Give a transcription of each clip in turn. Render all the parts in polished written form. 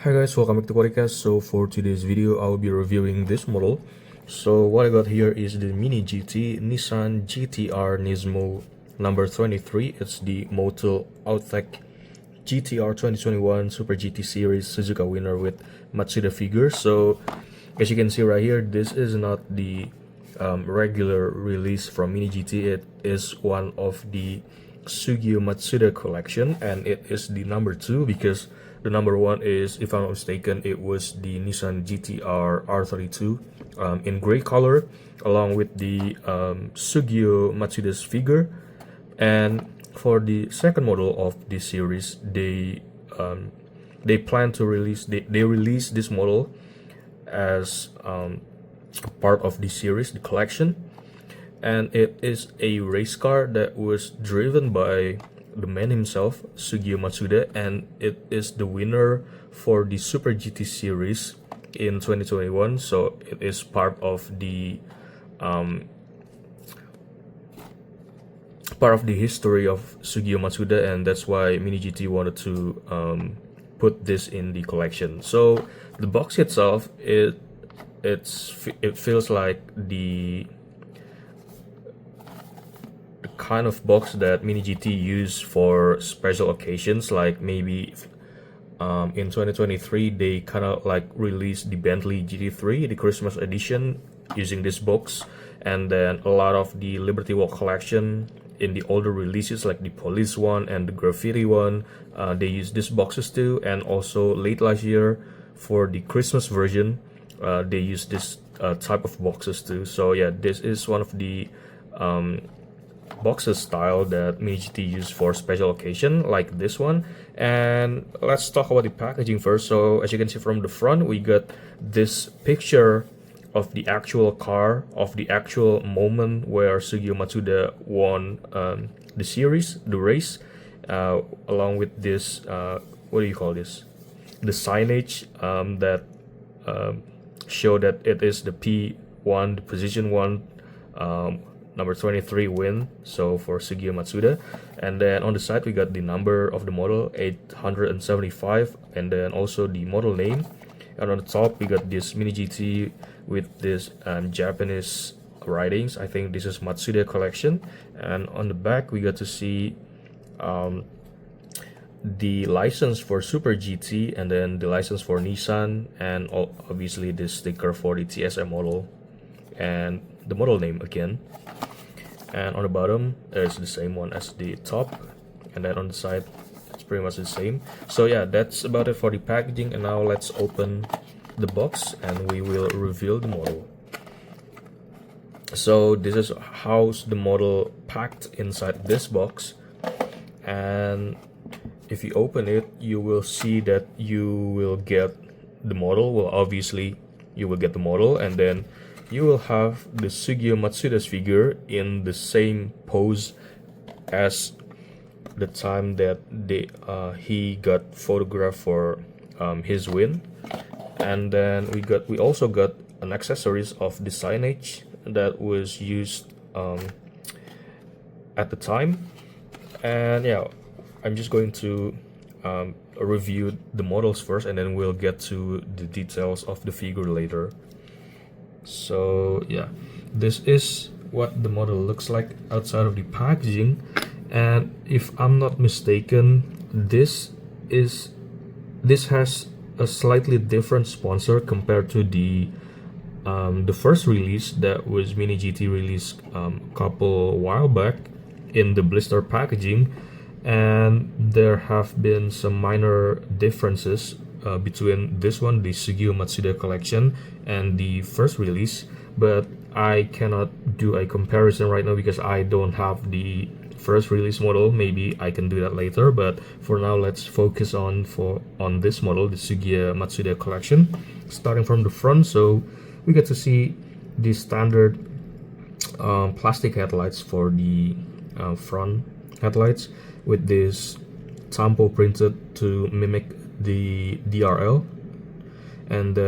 Hi guys, welcome back to podcast. So for today's video, I'll be reviewing this model. So what I got here is the Mini GT Nissan GTR NISMO number 23. It's the Motul Outtech GTR 2021 Super GT Series Suzuka winner with Matsuda figure. So as you can see right here, this is not the regular release from Mini GT. It is one of the Tsugio Matsuda collection, and it is the number 2 because the number 1 is, if I'm not mistaken, it was the Nissan GTR R32 in gray color, along with the Tsugio Matsuda's figure. And for the second model of this series, they plan to release they release this model as part of the series, the collection, and it is a race car that was driven by the man himself, Tsugio Matsuda, and it is the winner for the Super GT series in 2021. So it is part of the history of Tsugio Matsuda, and that's why Mini GT wanted to put this in the collection. So the box itself, it feels like the kind of box that Mini GT use for special occasions, like maybe in 2023 they kind of like released the Bentley GT3, the Christmas edition, using this box, and then a lot of the Liberty Walk collection in the older releases like the police one and the graffiti one, they use these boxes too. And also late last year for the Christmas version, they use this type of boxes too. So yeah, this is one of the boxes style that Mini GT used for special occasion like this one. And let's talk about the packaging first. So as you can see from the front, we got this picture of the actual car, of the actual moment where Tsugio Matsuda won the series, the race, along with this what do you call this, the signage that show that it is the P1, the position 1, number 23 win, so for Tsugio Matsuda. And then on the side we got the number of the model, 875, and then also the model name. And on the top we got this Mini GT with this Japanese writings. I think this is Matsuda collection. And on the back we got to see the license for Super GT, and then the license for Nissan, and obviously this sticker for the TSM model, and the model name again. And on the bottom it's the same one as the top, and then on the side it's pretty much the same. So yeah, that's about it for the packaging, and now let's open the box and we will reveal the model. So this is how's the model packed inside this box, and if you open it, you will see that you will get the model. Well, obviously you will get the model, and then you will have the Tsugio Matsuda's figure in the same pose as the time that he got photographed for his win. And then we also got an accessories of the signage that was used at the time. And yeah, I'm just going to review the models first, and then we'll get to the details of the figure later. So yeah, this is what the model looks like outside of the packaging. And if I'm not mistaken, this has a slightly different sponsor compared to the first release that was Mini GT released a couple while back in the blister packaging. And there have been some minor differences between this one, the Tsugio Matsuda collection, and the first release, but I cannot do a comparison right now because I don't have the first release model. Maybe I can do that later, but for now let's focus on this model, the Tsugio Matsuda collection. Starting from the front, so we get to see the standard plastic headlights for the front headlights, with this tampo printed to mimic the DRL. And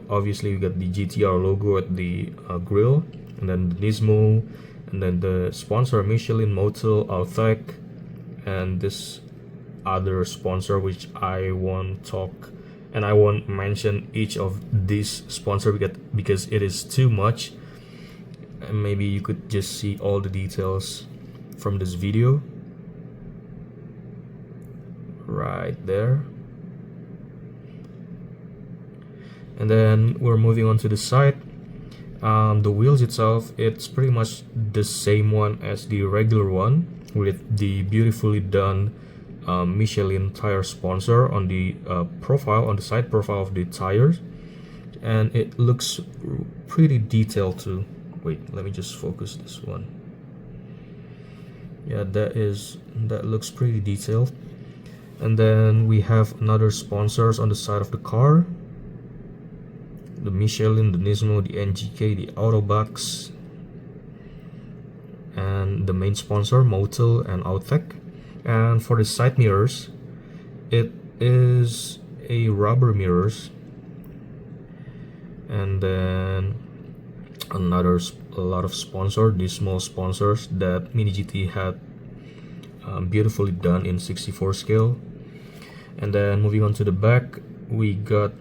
obviously we got the GTR logo at the grille, and then the NISMO, and then the sponsor Michelin, Motul, Outtech, and this other sponsor which I won't talk and I won't mention each of these sponsor because it is too much, and maybe you could just see all the details from this video right there. And then we're moving on to the side. The wheels itself, it's pretty much the same one as the regular one, with the beautifully done Michelin tire sponsor on the profile, on the side profile of the tires, and it looks pretty detailed too. Wait, let me just focus this one. Yeah, that looks pretty detailed. And then we have another sponsors on the side of the car. The Michelin, the NISMO, the NGK, the Autobox, and the main sponsor, Motul and Outtech. And for the side mirrors, it is a rubber mirrors. And then a lot of sponsors, these small sponsors that Mini GT had beautifully done in 64 scale. And then moving on to the back, we got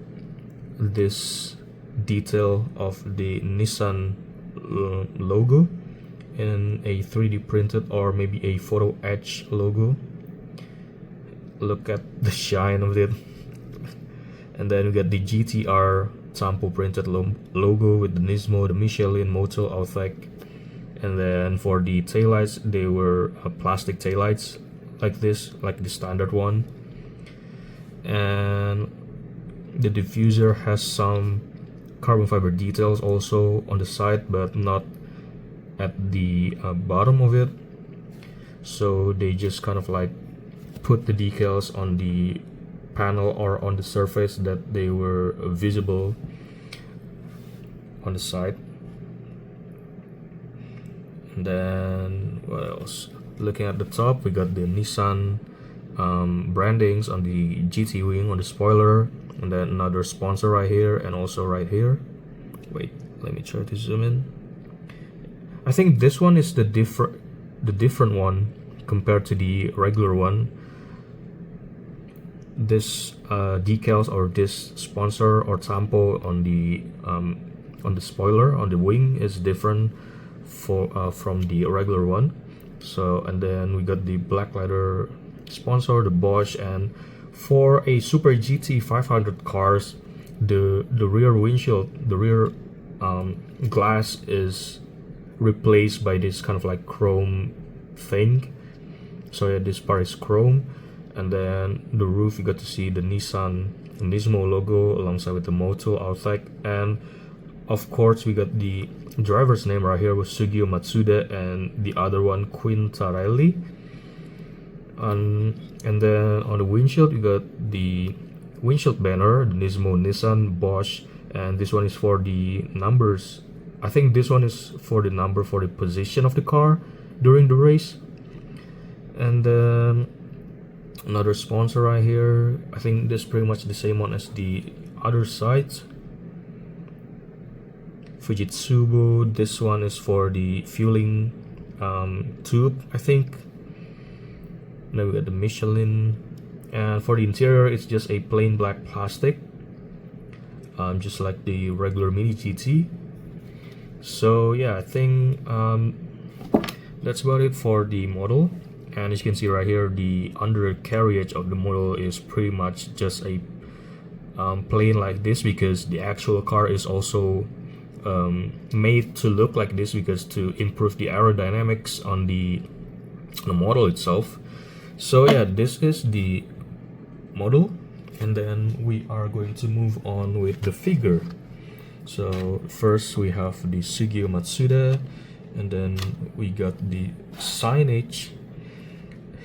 this detail of the Nissan logo in a 3D printed or maybe a photo etch logo. Look at the shine of it. And then we got the GTR Tampo printed logo with the NISMO, the Michelin, Motul, Outtech. And then for the taillights, they were plastic taillights like this, like the standard one. And the diffuser has some carbon fiber details also on the side, but not at the bottom of it. So they just kind of like put the decals on the panel or on the surface that they were visible on the side. And then what else? Looking at the top, we got the Nissan brandings on the GT wing, on the spoiler, and then another sponsor right here and also right here. Wait, let me try to zoom in. I think this one is the different one compared to the regular one. This decals or this sponsor or tampo on the spoiler, on the wing, is different from the regular one. So, and then we got the black leather sponsor, the Bosch, and for a Super GT 500 cars, the rear windshield, the rear glass is replaced by this kind of like chrome thing. So yeah, this part is chrome. And then the roof, you got to see the Nissan NISMO logo alongside with the Motul, Outtech, and of course we got the driver's name right here with Tsugio Matsuda and the other one Quintarelli. And then on the windshield, you got the windshield banner, the NISMO, Nissan, Bosch, and this one is for the numbers. I think this one is for the number for the position of the car during the race. And then another sponsor right here. I think this is pretty much the same one as the other side. Fujitsubo, this one is for the fueling tube, I think. Then we got the Michelin, and for the interior, it's just a plain black plastic, just like the regular Mini GT. So yeah, I think that's about it for the model. And as you can see right here, the undercarriage of the model is pretty much just a plain like this, because the actual car is also made to look like this because to improve the aerodynamics on the model itself. So yeah, this is the model, and then we are going to move on with the figure. So first we have the Tsugio Matsuda, and then we got the signage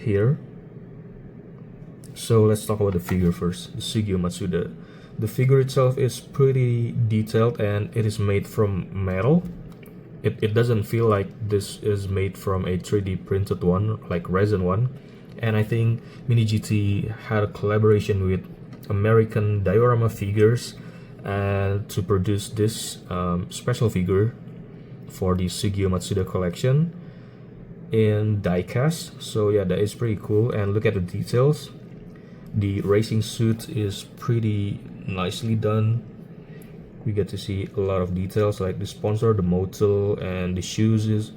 here. So let's talk about the figure first, the Tsugio Matsuda. The figure itself is pretty detailed and it is made from metal. It doesn't feel like this is made from a 3D printed one, like resin one. And I think Mini GT had a collaboration with American diorama figures to produce this special figure for the Tsugio Matsuda collection in diecast. So yeah, that is pretty cool. And look at the details. The racing suit is pretty nicely done. We get to see a lot of details like the sponsor, the motor, and the shoes is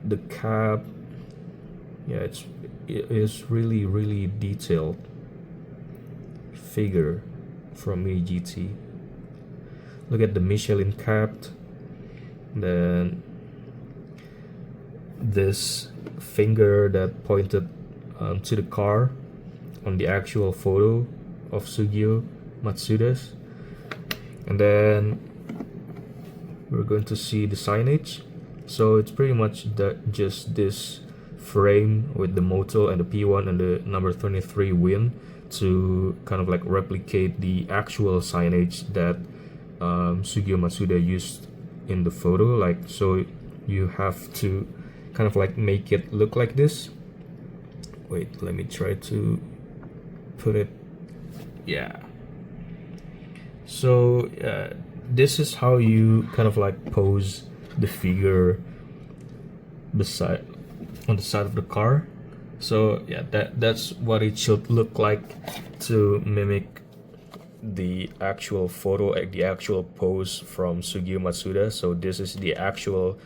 the cap. Yeah, it is really detailed figure from Mini GT. Look at the Michelin cap, then this finger that pointed to the car on the actual photo of Tsugio Matsuda's, and then we're going to see the signage. So it's pretty much just this frame with the motor and the P1 and the number 23 win to kind of like replicate the actual signage that Tsugio Matsuda used in the photo. Like, so you have to kind of like make it look like this. Wait, let me try to put it. Yeah. So this is how you kind of like pose the figure beside on the side of the car. So yeah, that's what it should look like to mimic the actual photo, the actual pose from Tsugio Matsuda. So this is the actual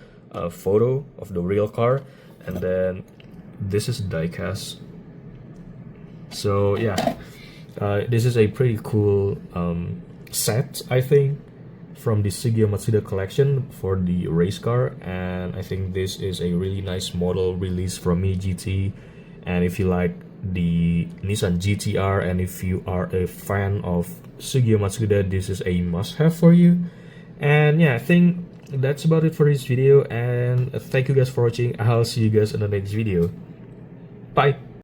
photo of the real car, and then this is diecast. So yeah, this is a pretty cool set, I think, from the Tsugio Matsuda collection for the race car, and I think this is a really nice model released from Mini GT. And if you like the Nissan GTR and if you are a fan of Tsugio Matsuda, this is a must-have for you. And yeah, I think that's about it for this video, and thank you guys for watching. I'll see you guys in the next video. Bye.